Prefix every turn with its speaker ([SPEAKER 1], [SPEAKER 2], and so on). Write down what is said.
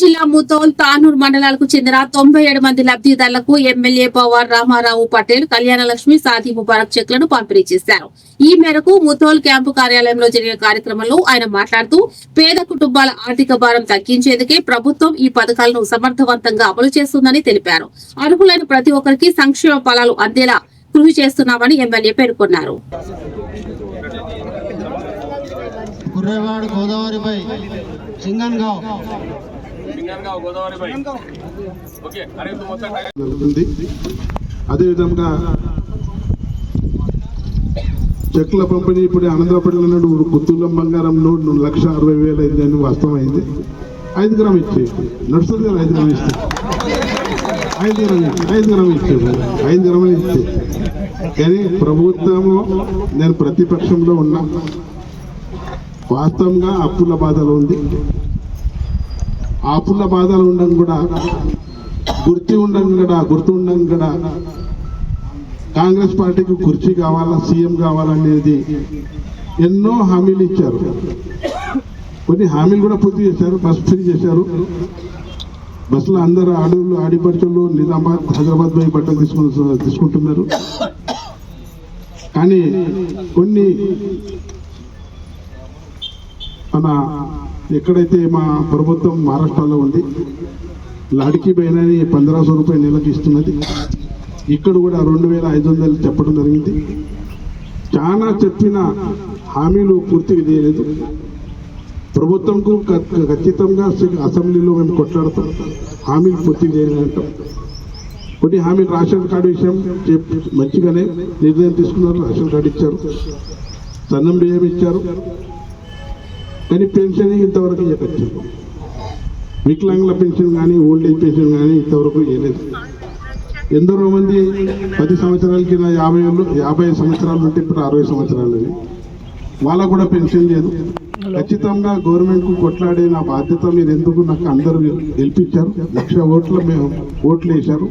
[SPEAKER 1] జిల్లా ముథోల్ తానూర్ మండలాలకు చెందిన 97 మంది లబ్ధిదారులకు ఎమ్మెల్యే పవార్ రామారావు పటేల్ కళ్యాణలక్ష్మి సాది ముబారక్ చెక్లను పంపిణీ చేశారు. ఈ మేరకు ముథోల్ క్యాంపు కార్యాలయంలో జరిగిన కార్యక్రమంలో ఆయన మాట్లాడుతూ పేద కుటుంబాల ఆర్థిక భారం తగ్గించేందుకే ప్రభుత్వం ఈ పథకాలను సమర్థవంతంగా అమలు చేస్తుందని తెలిపారు. అర్హులైన ప్రతి ఒక్కరికి సంక్షేమ ఫలాలు అందేలా కృషి చేస్తున్నామని ఎమ్మెల్యే పేర్కొన్నారు.
[SPEAKER 2] కుర్రేవాడ గోదావరిపై సింగన్గావ్
[SPEAKER 3] జరుగుతుంది. అదేవిధంగా చెక్ల పంపిణీ ఇప్పుడు ఆనందపడిన పుత్తూరు బంగారం నోట్ 1,60,000 అయిందని వాస్తవమైంది. 5 గ్రాములు ఇచ్చే నడుస్తుంది కదా, 5 గ్రాములు ఇస్తే 5 గ్రాములు ఇస్తే కానీ ప్రభుత్వము నేను ప్రతిపక్షంలో ఉన్నా, వాస్తవంగా అప్పుల బాధలు ఉంది. ఆ అప్పుల బాధలు ఉండడం కూడా గుర్తు ఉండడం కూడా కాంగ్రెస్ పార్టీకి కుర్చీ కావాలా, సీఎం కావాలనేది ఎన్నో హామీలు ఇచ్చారు. కొన్ని హామీలు కూడా పూర్తి చేశారు. బస్ ఫ్రీ చేశారు. బస్సులో అందరూ ఆడిపడుచులు నిజామాబాద్, హైదరాబాద్ పోయి బట్టలు తీసుకుంటున్నారు. కానీ కొన్ని మన ఎక్కడైతే మా ప్రభుత్వం మహారాష్ట్రలో ఉంది, లాడికి బైనాని 1500 రూపాయలు నెలకు ఇస్తున్నది. ఇక్కడ కూడా 2,500 చెప్పడం జరిగింది. చాలా చెప్పిన హామీలు పూర్తిగా చేయలేదు. ప్రభుత్వంకు ఖచ్చితంగా అసెంబ్లీలో మేము కొట్లాడతాం, హామీలు పూర్తి చేయాలంటాం. కొన్ని హామీలు రేషన్ కార్డు విషయం మంచిగానే నిర్ణయం తీసుకున్నారు. రేషన్ కార్డు ఇచ్చారు, సన్నం బియ్యం ఇచ్చారు, కానీ పెన్షన్ ఇంతవరకు ఇవ్వచ్చు. వికలాంగుల పెన్షన్ కానీ ఓల్డ్ ఏజ్ పెన్షన్ కానీ ఇంతవరకు ఇవ్వలేదు. ఎందరో మంది 10 సంవత్సరాల కింద 50 సంవత్సరాలు ఉంటే ఇప్పుడు 60 సంవత్సరాలు, వాళ్ళకు కూడా పెన్షన్ లేదు. ఖచ్చితంగా గవర్నమెంట్కు కొట్లాడే నా బాధ్యత మీరు ఎందుకు నాకు అందరూ గెలిపించారు. 1,00,000 ఓట్లు మేము ఓట్లు వేశారు.